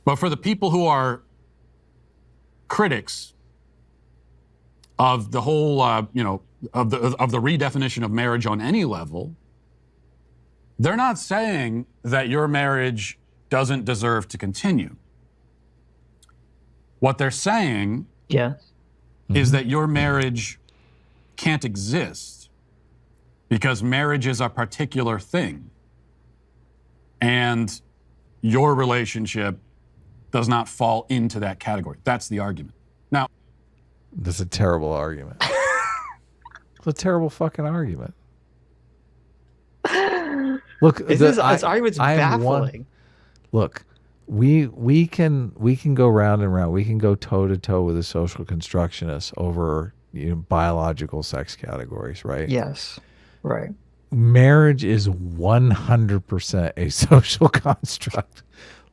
But for the people who are critics of the whole, of the redefinition of marriage on any level, they're not saying that your marriage doesn't deserve to continue. What they're saying is that your marriage can't exist because marriage is a particular thing, and your relationship does not fall into that category. That's the argument. Now, that's a terrible argument. It's a terrible fucking argument. Look, this argument's baffling. Look, we can go round and round. We can go toe to toe with a social constructionist over biological sex categories, right? Yes, right. Marriage is 100% a social construct.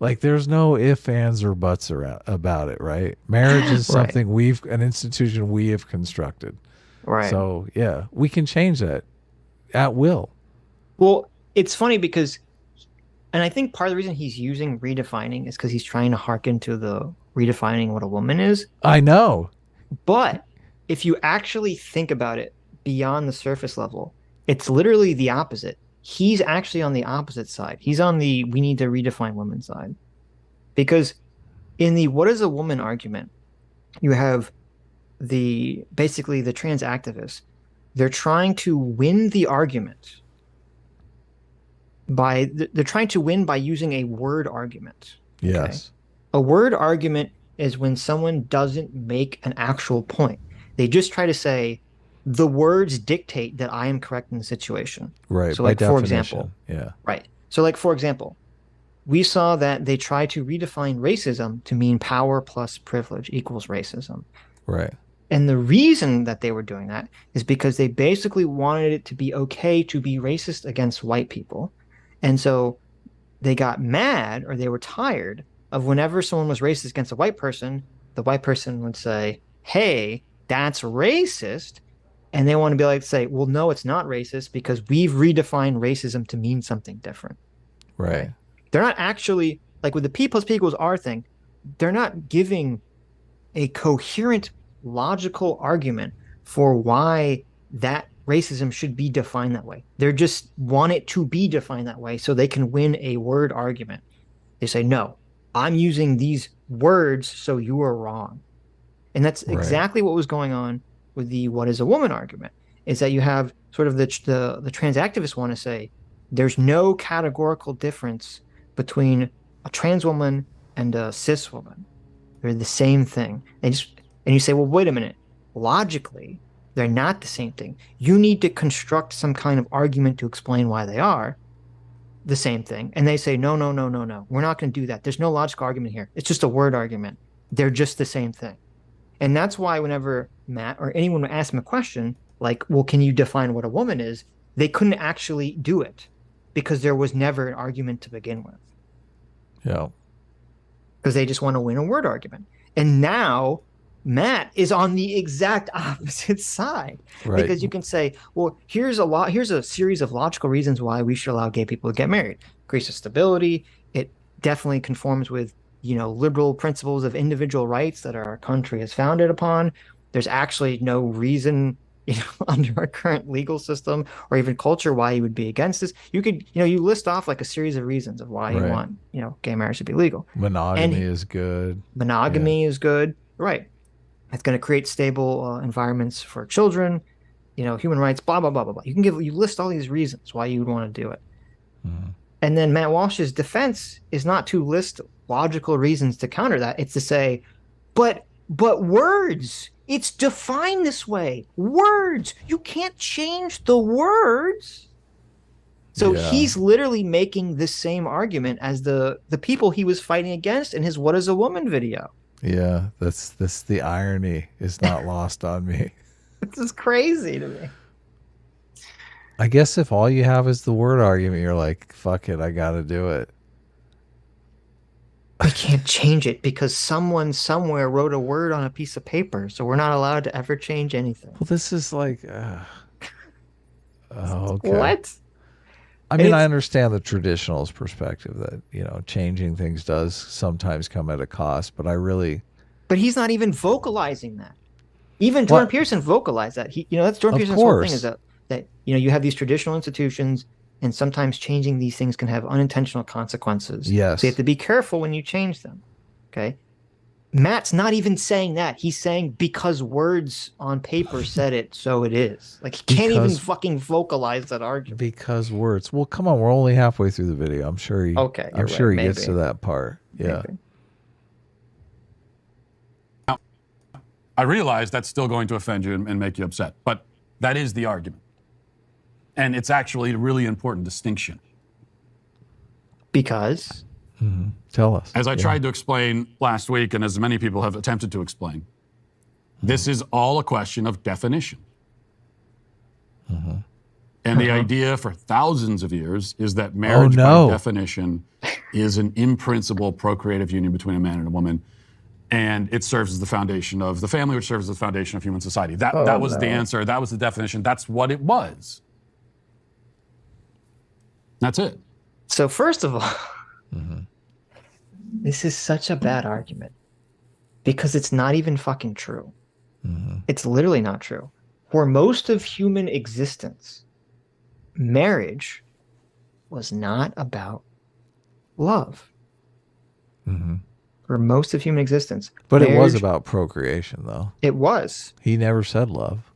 Like, there's no ifs, ands, or buts about it, right? Marriage is something an institution we have constructed. Right. So, yeah, we can change that at will. Well, it's funny because, and I think part of the reason he's using redefining is because he's trying to hearken to the redefining what a woman is. I know. But if you actually think about it beyond the surface level, it's literally the opposite. He's actually on the opposite side. He's on the we need to redefine women side. Because in the what is a woman argument, you have basically the trans activists. They're trying to win the argument they're trying to win by using a word argument. Yes. Okay? A word argument is when someone doesn't make an actual point. They just try to say, the words dictate that I am correct in the situation. Right. So, like, by for definition, example, yeah. Right. So, like, for example, we saw that they try to redefine racism to mean power plus privilege equals racism. Right. And the reason that they were doing that is because they basically wanted it to be okay to be racist against white people. And so they got mad, or they were tired of whenever someone was racist against a white person, the white person would say, hey, that's racist. And they want to be like, say, well, no, it's not racist because we've redefined racism to mean something different. Right. They're not actually, like with the P plus P equals R thing, they're not giving a coherent, logical argument for why that racism should be defined that way. They just want it to be defined that way so they can win a word argument. They say, no, I'm using these words, so you are wrong. And that's exactly what was going on with the what is a woman argument, is that you have sort of the trans activists want to say there's no categorical difference between a trans woman and a cis woman. They're the same thing. And you say, well, wait a minute. Logically, they're not the same thing. You need to construct some kind of argument to explain why they are the same thing. And they say, no. We're not going to do that. There's no logical argument here. It's just a word argument. They're just the same thing. And that's why whenever Matt or anyone would ask him a question like, well, can you define what a woman is? They couldn't actually do it because there was never an argument to begin with. Yeah. Because they just want to win a word argument. And now Matt is on the exact opposite side. Right. Because you can say, well, here's a series of logical reasons why we should allow gay people to get married. Increases stability. It definitely conforms with liberal principles of individual rights that our country is founded upon. There's actually no reason, under our current legal system or even culture, why you would be against this. You could, you list off like a series of reasons of why you want, gay marriage to be legal. Monogamy is good. Monogamy is good. Right. It's going to create stable environments for children, human rights, blah, blah, blah, blah, blah. You list all these reasons why you would want to do it. Mm-hmm. And then Matt Walsh's defense is not to list logical reasons to counter that. It's to say, but words, it's defined this way. Words, you can't change the words. So he's literally making the same argument as the people he was fighting against in his What is a Woman video. Yeah, that's the irony is not lost on me. This is crazy to me. I guess if all you have is the word argument, you're like, fuck it, I got to do it. We can't change it because someone somewhere wrote a word on a piece of paper, so we're not allowed to ever change anything. Well, this is like, okay. What? I mean, I understand the traditionalist perspective that, changing things does sometimes come at a cost, but But he's not even vocalizing that. Even Jordan Peterson vocalized that. That's Jordan Peterson's whole thing, is that you have these traditional institutions, and sometimes changing these things can have unintentional consequences. Yes. So you have to be careful when you change them. Okay. Matt's not even saying that. He's saying because words on paper said it, so it is. Like, he can't even fucking vocalize that argument. Because words. Well, come on, we're only halfway through the video. I'm sure he. Okay, I'm sure he maybe. gets to that part. Yeah. Maybe. Now, I realize that's still going to offend you and make you upset, but that is the argument, and it's actually a really important distinction. Because. Mm-hmm. Tell us. As I tried to explain last week, and as many people have attempted to explain, this is all a question of definition. Mm-hmm. And the idea for thousands of years is that marriage, by definition, is an in-principle procreative union between a man and a woman, and it serves as the foundation of the family, which serves as the foundation of human society. That was the answer. That was the definition. That's what it was. That's it. So first of all, this is such a bad argument because it's not even fucking true. It's literally not true. For most of human existence, marriage was not about love. For most of human existence. But it was about procreation, though. It was. He never said love.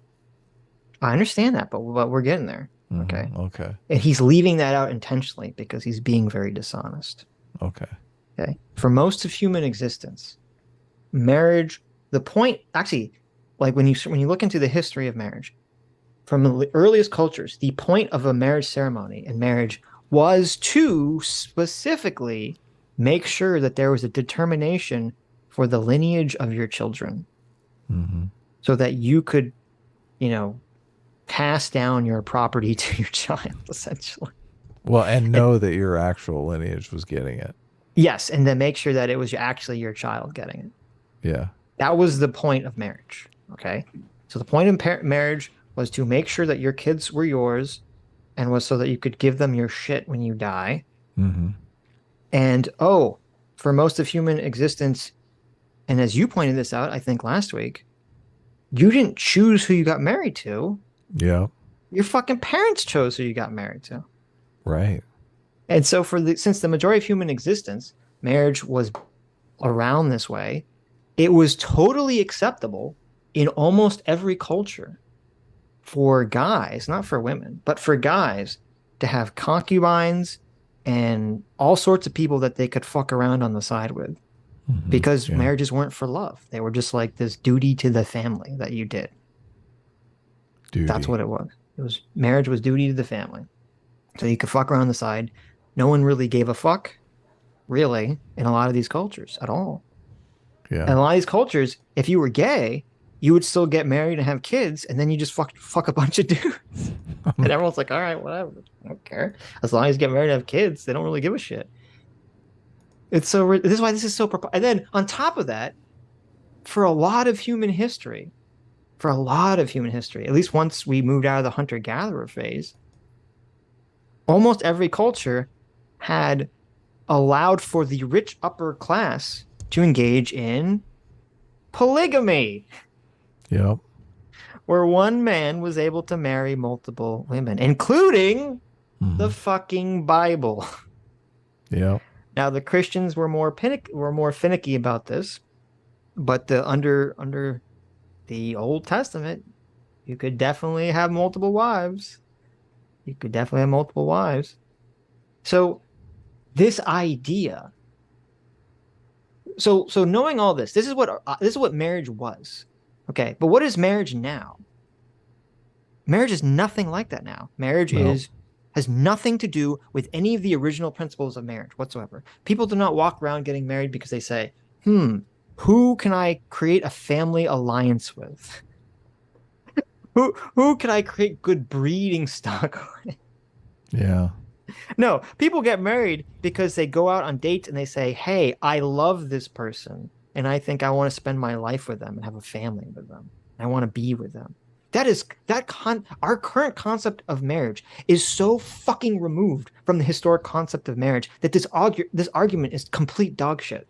I understand that, but we're getting there. Okay. Okay. And he's leaving that out intentionally because he's being very dishonest. Okay. Okay. For most of human existence, marriage, the point, actually, like when you look into the history of marriage, from the earliest cultures, the point of a marriage ceremony and marriage was to specifically make sure that there was a determination for the lineage of your children, so that you could, pass down your property to your child, essentially. Well, and know that your actual lineage was getting it. Yes, and then make sure that it was actually your child getting it. Yeah. That was the point of marriage, okay? So the point of marriage was to make sure that your kids were yours, and was so that you could give them your shit when you die. And, for most of human existence, and as you pointed this out, I think last week, you didn't choose who you got married to. Yeah. Your fucking parents chose who you got married to. Right. And so since the majority of human existence, marriage was around this way, it was totally acceptable in almost every culture for guys, not for women, but for guys to have concubines and all sorts of people that they could fuck around on the side with, because marriages weren't for love. They were just like this duty to the family that you did. Duty. That's what it was. Marriage was duty to the family. So you could fuck around the side. No one really gave a fuck, really, in a lot of these cultures at all. Yeah. And a lot of these cultures, if you were gay, you would still get married and have kids, and then you just fuck a bunch of dudes. And everyone's like, all right, whatever. I don't care. As long as you get married and have kids, they don't really give a shit. This is why this is so... And then on top of that, for a lot of human history, at least once we moved out of the hunter-gatherer phase, almost every culture had allowed for the rich upper class to engage in polygamy. Yep. Where one man was able to marry multiple women, including the fucking Bible. Yep. Now the Christians were more finicky about this, but under the Old Testament, you could definitely have multiple wives. So this idea. So knowing all this, this is what marriage was. Okay, but what is marriage now? Marriage is nothing like that now. Marriage has nothing to do with any of the original principles of marriage whatsoever. People do not walk around getting married because they say, who can I create a family alliance with? Who can I create good breeding stock with? Yeah. No, people get married because they go out on dates and they say, hey, I love this person, and I think I want to spend my life with them and have a family with them. I want to be with them. Our current concept of marriage is so fucking removed from the historic concept of marriage that this argument is complete dog shit.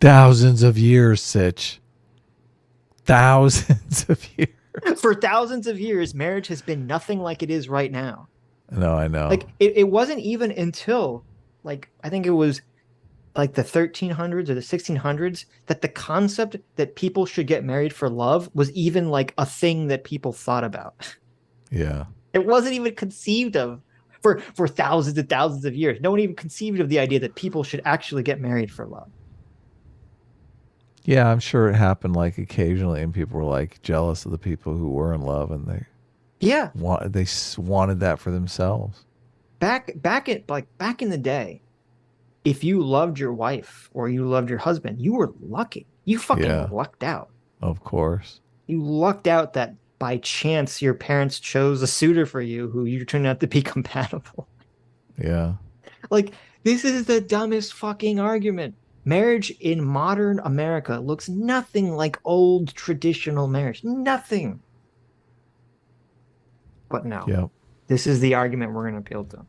Thousands of years, Sitch. Thousands of years. For thousands of years, marriage has been nothing like it is right now. No, I know. Like it wasn't even until like I think it was like the 1300s or the 1600s that the concept that people should get married for love was even like a thing that people thought about. Yeah. It wasn't even conceived of for thousands and thousands of years. No one even conceived of the idea that people should actually get married for love. Yeah, I'm sure it happened like occasionally, and people were like jealous of the people who were in love, and they wanted that for themselves. Back in the day, if you loved your wife or you loved your husband, you were lucky. You fucking lucked out. Of course. You lucked out that by chance your parents chose a suitor for you who you turned out to be compatible. Yeah. Like, this is the dumbest fucking argument. Marriage in modern America looks nothing like old traditional marriage. Nothing. But no. Yep. This is the argument we're going to appeal to.